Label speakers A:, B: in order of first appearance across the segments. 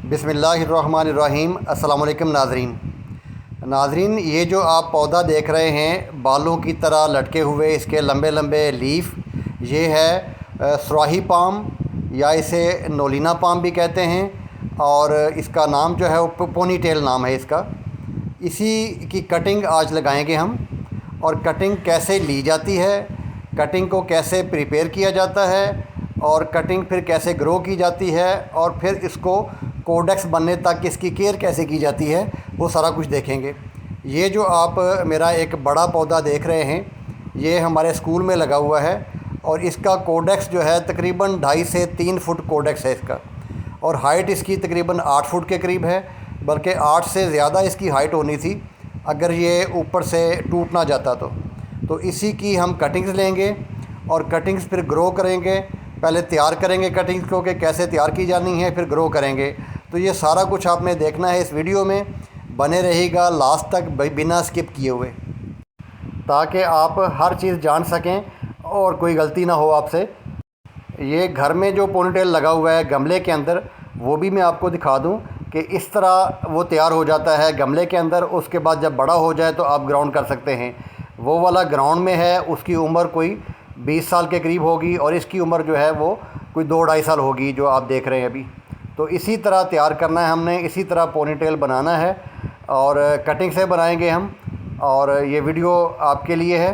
A: बिस्मिल्लाहिर्रहमानिर्रहीम। अस्सलाम वालेकुम नाज़रीन, ये जो आप पौधा देख रहे हैं बालों की तरह लटके हुए, इसके लंबे लंबे लीफ, ये है सुराही पाम या इसे नोलिना पाम भी कहते हैं। और इसका नाम जो है वो पोनी टेल नाम है इसका। इसी की कटिंग आज लगाएंगे हम। और कटिंग कैसे ली जाती है, कटिंग को कैसे प्रिपेयर किया जाता है और कटिंग फिर कैसे ग्रो की जाती है और फिर इसको कोडेक्स बनने तक इसकी केयर कैसे की जाती है, वो सारा कुछ देखेंगे। ये जो आप मेरा एक बड़ा पौधा देख रहे हैं, ये हमारे स्कूल में लगा हुआ है और इसका कोडेक्स जो है तकरीबन 2.5 से 3 फुट कोडेक्स है इसका। और हाइट इसकी तकरीबन 8 फुट के करीब है, बल्कि 8 से ज़्यादा इसकी हाइट होनी थी अगर ये ऊपर से टूट ना जाता तो इसी की हम कटिंग्स लेंगे और कटिंग्स फिर ग्रो करेंगे। पहले तैयार करेंगे कटिंग्स को कि कैसे तैयार की जानी है, फिर ग्रो करेंगे। तो ये सारा कुछ आपने देखना है इस वीडियो में, बने रहेगा लास्ट तक बिना स्किप किए हुए, ताकि आप हर चीज़ जान सकें और कोई गलती ना हो आपसे। ये घर में जो पोनीटेल लगा हुआ है गमले के अंदर, वो भी मैं आपको दिखा दूं कि इस तरह वो तैयार हो जाता है गमले के अंदर। उसके बाद जब बड़ा हो जाए तो आप ग्राउंड कर सकते हैं। वो वाला ग्राउंड में है, उसकी उम्र कोई 20 साल के करीब होगी और इसकी उम्र जो है वो कोई 2-2.5 साल होगी जो आप देख रहे हैं अभी। तो इसी तरह तैयार करना है हमने, इसी तरह पोनीटेल बनाना है और कटिंग से बनाएंगे हम। और ये वीडियो आपके लिए है।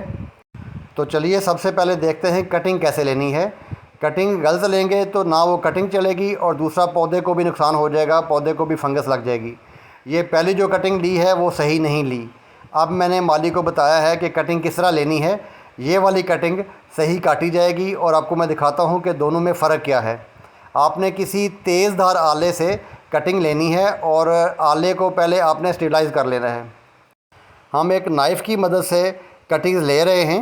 A: तो चलिए सबसे पहले देखते हैं कटिंग कैसे लेनी है। कटिंग गलत लेंगे तो ना वो कटिंग चलेगी और दूसरा पौधे को भी नुकसान हो जाएगा, पौधे को भी फंगस लग जाएगी। ये पहली जो कटिंग ली है वो सही नहीं ली। अब मैंने माली को बताया है कि कटिंग किस तरह लेनी है। ये वाली कटिंग सही काटी जाएगी और आपको मैं दिखाता हूँ कि दोनों में फ़र्क क्या है। आपने किसी तेज़ धार आले से कटिंग लेनी है और आले को पहले आपने स्टेरिलाइज़ कर लेना है। हम एक नाइफ़ की मदद से कटिंग्स ले रहे हैं।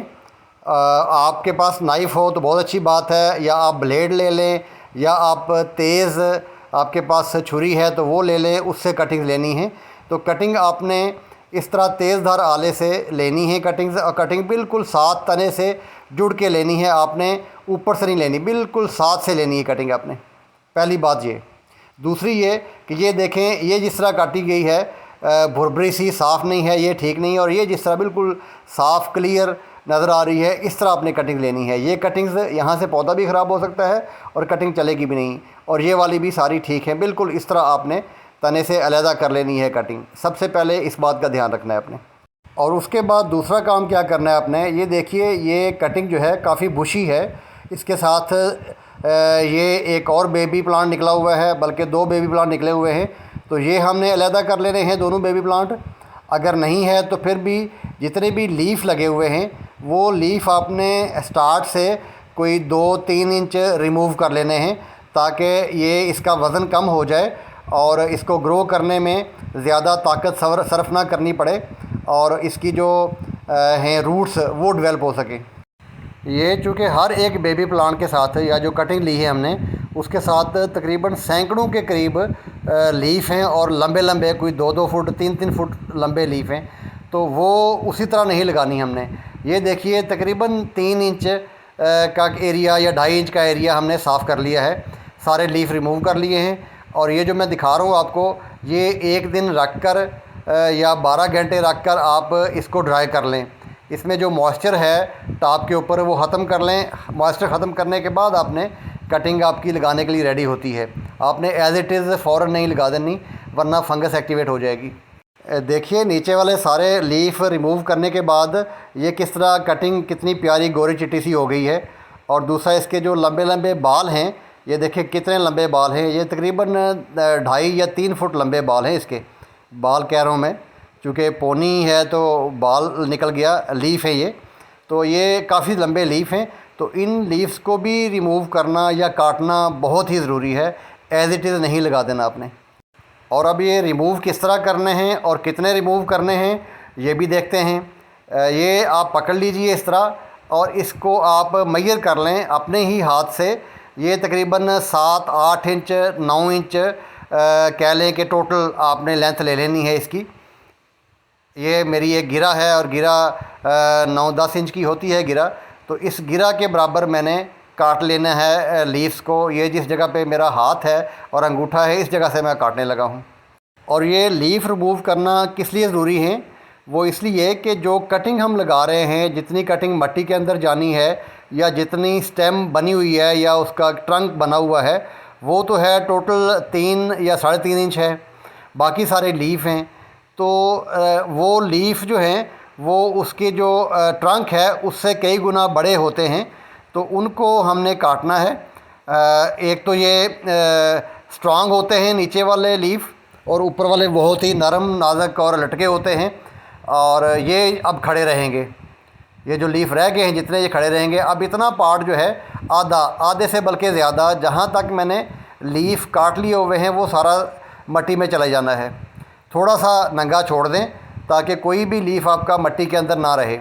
A: आपके पास नाइफ़ हो तो बहुत अच्छी बात है, या आप ब्लेड ले लें, या आप तेज़ आपके पास छुरी है तो वो ले लें, उससे कटिंग लेनी है। तो कटिंग आपने इस तरह तेज़ धार आले से लेनी है कटिंग्स, और कटिंग बिल्कुल साथ तने से जुड़ के लेनी है आपने, ऊपर से नहीं लेनी, बिल्कुल साथ से लेनी है कटिंग आपने। पहली बात ये। दूसरी ये कि ये देखें, ये जिस तरह काटी गई है भुरभुरी सी साफ़ नहीं है, ये ठीक नहीं है। और ये जिस तरह बिल्कुल साफ़ क्लियर नज़र आ रही है, इस तरह आपने कटिंग लेनी है। ये कटिंग्स यहाँ से पौधा भी ख़राब हो सकता है और कटिंग चलेगी भी नहीं। और ये वाली भी सारी ठीक है, बिल्कुल इस तरह आपने तने से अलहदा कर लेनी है कटिंग। सबसे पहले इस बात का ध्यान रखना है आपने। और उसके बाद दूसरा काम क्या करना है आपने, ये देखिए ये कटिंग जो है काफ़ी बुशी है। इसके साथ ये एक और बेबी प्लांट निकला हुआ है, बल्कि 2 बेबी प्लांट निकले हुए हैं। तो ये हमने अलहदा कर लेने हैं दोनों बेबी प्लांट। अगर नहीं है तो फिर भी जितने भी लीफ़ लगे हुए हैं वो लीफ़ आपने स्टार्ट से कोई 2-3 इंच रिमूव कर लेने हैं, ताकि ये इसका वज़न कम हो जाए और इसको ग्रो करने में ज़्यादा ताकत सर्फ ना करनी पड़े और इसकी जो हैं रूट्स वो डेवलप हो सकें। ये चूँकि हर एक बेबी प्लांट के साथ या जो कटिंग ली है हमने उसके साथ तकरीबन सैकड़ों के करीब लीफ़ हैं और लंबे लंबे कोई 2-2 फुट 3-3 फुट लंबे लीफ़ हैं। तो वो उसी तरह नहीं लगानी हमने। ये देखिए तकरीबन 3 इंच का एरिया या 2.5 इंच का एरिया हमने साफ़ कर लिया है, सारे लीफ़ रिमूव कर लिए हैं। और ये जो मैं दिखा रहा हूँ आपको, ये 1 दिन रख कर या 12 घंटे रख कर आप इसको ड्राई कर लें। इसमें जो मॉइस्चर है टॉप के ऊपर वो ख़त्म कर लें। मॉइस्चर ख़त्म करने के बाद आपने कटिंग आपकी लगाने के लिए रेडी होती है। आपने एज़ इट इज़ फ़ौरन नहीं लगा देनी, वरना फंगस एक्टिवेट हो जाएगी। देखिए नीचे वाले सारे लीफ़ रिमूव करने के बाद ये किस तरह कटिंग कितनी प्यारी गोरी चिट्टी सी हो गई है। और दूसरा इसके जो लंबे लंबे बाल हैं, ये देखिए कितने लंबे बाल हैं। ये तकरीबन 2.5 या 3 फुट लंबे बाल हैं इसके। बाल कह रहा हूँ मैं, चूँकि पोनी है तो बाल निकल गया, लीफ़ है ये, तो ये काफ़ी लंबे लीफ़ हैं। तो इन लीव्स को भी रिमूव करना या काटना बहुत ही ज़रूरी है, एज़ इट इज़ नहीं लगा देना आपने। और अब ये रिमूव किस तरह करने हैं और कितने रिमूव करने हैं ये भी देखते हैं। ये आप पकड़ लीजिए इस तरह और इसको आप मेजर कर लें अपने ही हाथ से। ये तकरीबन 7-8 इंच 9 इंच कह लें कि टोटल आपने लेंथ ले लेनी है इसकी। ये मेरी एक गिरा है और गिरा 9-10 इंच की होती है गिरा। तो इस गिरा के बराबर मैंने काट लेना है लीव्स को। ये जिस जगह पे मेरा हाथ है और अंगूठा है, इस जगह से मैं काटने लगा हूँ। और ये लीफ रिमूव करना किस लिए ज़रूरी है? वो इसलिए कि जो कटिंग हम लगा रहे हैं, जितनी कटिंग मट्टी के अंदर जानी है या जितनी स्टेम बनी हुई है या उसका ट्रंक बना हुआ है, वो तो है टोटल 3 या 3.5 इंच है, बाकी सारे लीफ हैं। तो वो लीफ जो हैं वो उसके जो ट्रंक है उससे कई गुना बड़े होते हैं, तो उनको हमने काटना है। एक तो ये स्ट्रांग होते हैं नीचे वाले लीफ, और ऊपर वाले बहुत ही नरम नाजुक और लटके होते हैं, और ये अब खड़े रहेंगे। ये जो लीफ रह गए हैं जितने, ये खड़े रहेंगे। अब इतना पार्ट जो है आधे से बल्कि ज़्यादा, जहाँ तक मैंने लीफ काट लिए हुए हैं वो सारा मट्टी में चले जाना है। थोड़ा सा नंगा छोड़ दें ताकि कोई भी लीफ आपका मट्टी के अंदर ना रहे।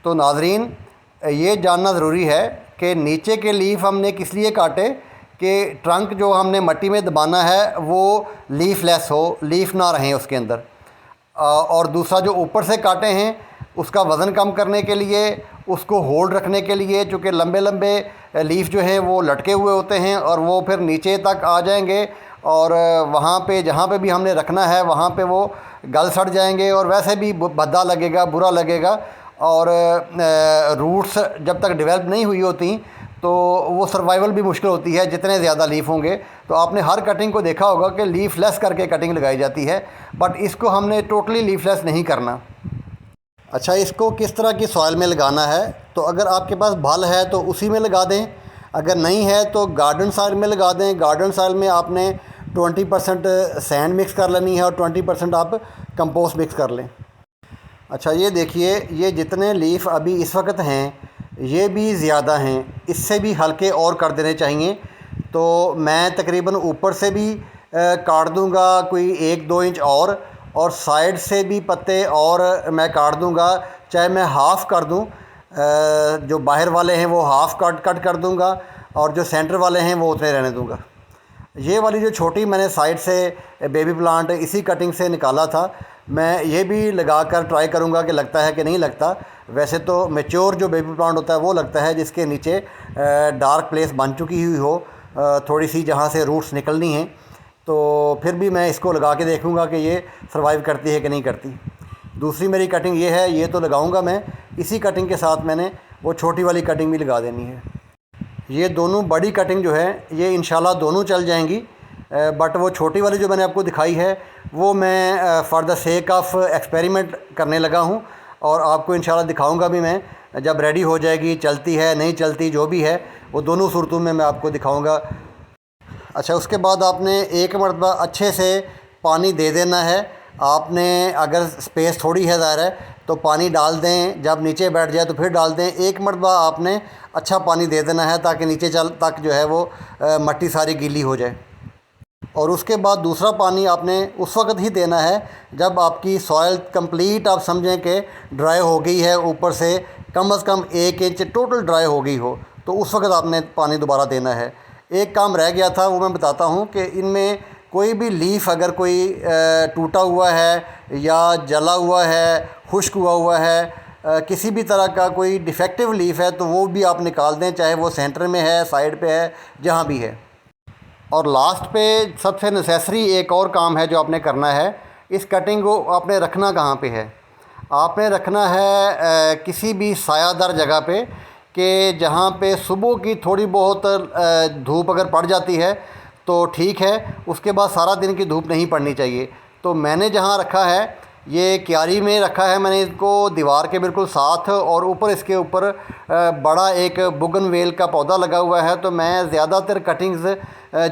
A: तो नाज़रीन, ये जानना ज़रूरी है कि नीचे के लीफ हमने किस लिए काटे कि ट्रंक जो हमने मट्टी में दबाना है वो लीफ लेस हो, लीफ ना रहें उसके अंदर। और दूसरा जो ऊपर से काटे हैं उसका वज़न कम करने के लिए, उसको होल्ड रखने के लिए, चूँकि लंबे लंबे लीफ जो हैं वो लटके हुए होते हैं और वो फिर नीचे तक आ जाएंगे, और वहाँ पे जहाँ पे भी हमने रखना है वहाँ पे वो गल सड़ जाएंगे और वैसे भी भद्दा लगेगा, बुरा लगेगा। और रूट्स जब तक डेवलप नहीं हुई होती तो वो सर्वाइवल भी मुश्किल होती है जितने ज़्यादा लीफ होंगे। तो आपने हर कटिंग को देखा होगा कि लीफ लेस करके कटिंग लगाई जाती है, बट इसको हमने टोटली लीफ लेस नहीं करना। अच्छा, इसको किस तरह की सॉइल में लगाना है? तो अगर आपके पास भल है तो उसी में लगा दें, अगर नहीं है तो गार्डन सॉइल में लगा दें। गार्डन सॉइल में आपने 20% सैंड मिक्स कर लेनी है और 20% आप कंपोस्ट मिक्स कर लें। अच्छा, ये देखिए, ये जितने लीफ अभी इस वक्त हैं ये भी ज़्यादा हैं, इससे भी हल्के और कर देने चाहिए। तो मैं तकरीबन ऊपर से भी काट दूंगा कोई 1-2 इंच, और साइड से भी पत्ते और मैं काट दूंगा, चाहे मैं हाफ़ कर दूं। जो बाहर वाले हैं वो हाफ़ कट कर दूंगा, और जो सेंटर वाले हैं वो उतने रहने दूंगा। ये वाली जो छोटी मैंने साइड से बेबी प्लांट इसी कटिंग से निकाला था, मैं ये भी लगा कर ट्राई करूँगा कि लगता है कि नहीं लगता। वैसे तो मैच्योर जो बेबी प्लांट होता है वो लगता है जिसके नीचे डार्क प्लेस बन चुकी हुई हो, थोड़ी सी, जहाँ से रूट्स निकलनी हैं। तो फिर भी मैं इसको लगा के देखूँगा कि ये सर्वाइव करती है कि नहीं करती। दूसरी मेरी कटिंग ये है, ये तो लगाऊँगा मैं। इसी कटिंग के साथ मैंने वो छोटी वाली कटिंग भी लगा देनी है। ये दोनों बड़ी कटिंग जो है ये इंशाल्लाह दोनों चल जाएंगी, बट वो छोटी वाली जो मैंने आपको दिखाई है वो मैं for the sake of experiment करने लगा हूँ, और आपको इंशाल्लाह दिखाऊंगा भी मैं जब रेडी हो जाएगी। चलती है नहीं चलती जो भी है वो दोनों सूरतों में मैं आपको दिखाऊंगा। अच्छा, उसके बाद आपने एक मरतबा अच्छे से पानी दे देना है। आपने अगर स्पेस थोड़ी है ज़ाहिर है तो पानी डाल दें, जब नीचे बैठ जाए तो फिर डाल दें। एक मरतबा आपने अच्छा पानी दे देना है ताकि नीचे चल तक जो है वो मट्टी सारी गीली हो जाए। और उसके बाद दूसरा पानी आपने उस वक्त ही देना है जब आपकी सॉइल कंप्लीट, आप समझें कि ड्राई हो गई है, ऊपर से कम से कम 1 इंच टोटल ड्राई हो गई हो, तो उस वक्त आपने पानी दोबारा देना है। एक काम रह गया था वो मैं बताता हूँ कि इनमें कोई भी लीफ अगर कोई टूटा हुआ है या जला हुआ है, खुश्क हुआ है, किसी भी तरह का कोई डिफेक्टिव लीफ है तो वो भी आप निकाल दें, चाहे वो सेंटर में है, साइड पे है, जहाँ भी है। और लास्ट पे सबसे नेसेसरी एक और काम है जो आपने करना है। इस कटिंग को आपने रखना कहाँ पे है? आपने रखना है किसी भी सायादार जगह पे, कि जहाँ पे सुबह की थोड़ी बहुत धूप अगर पड़ जाती है तो ठीक है, उसके बाद सारा दिन की धूप नहीं पड़नी चाहिए। तो मैंने जहाँ रखा है ये क्यारी में रखा है मैंने इसको, दीवार के बिल्कुल साथ, और ऊपर इसके ऊपर बड़ा एक बुगनवेल का पौधा लगा हुआ है। तो मैं ज़्यादातर कटिंग्स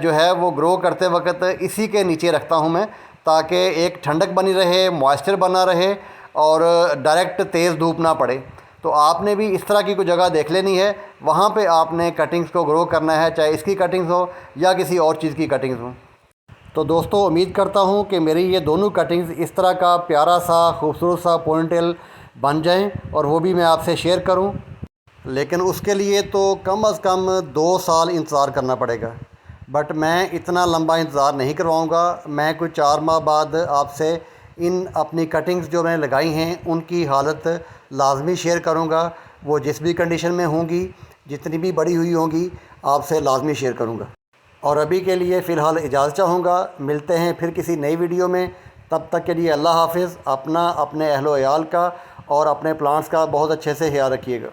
A: जो है वो ग्रो करते वक्त इसी के नीचे रखता हूँ मैं, ताकि एक ठंडक बनी रहे, मॉइस्चर बना रहे और डायरेक्ट तेज़ धूप ना पड़े। तो आपने भी इस तरह की कोई जगह देख लेनी है, वहाँ पे आपने कटिंग्स को ग्रो करना है, चाहे इसकी कटिंग्स हो या किसी और चीज़ की कटिंग्स हो। तो दोस्तों, उम्मीद करता हूँ कि मेरी ये दोनों कटिंग्स इस तरह का प्यारा सा खूबसूरत सा पोनीटेल बन जाएं और वो भी मैं आपसे शेयर करूँ। लेकिन उसके लिए तो कम से कम 2 साल इंतज़ार करना पड़ेगा, बट मैं इतना लंबा इंतज़ार नहीं करवाऊँगा। मैं कोई 4 माह बाद आपसे इन अपनी कटिंग्स जो मैंने लगाई हैं उनकी हालत लाजमी शेयर करूँगा, वो जिस भी कंडीशन में होंगी। जितनी भी बड़ी हुई होंगी आपसे लाजमी शेयर करूँगा। और अभी के लिए फ़िलहाल इजाज़त चाहूँगा। मिलते हैं फिर किसी नई वीडियो में। तब तक के लिए अल्लाह हाफ़िज़। अपना, अपने अहलो अयाल का और अपने प्लांट्स का बहुत अच्छे से ख्याल रखिएगा।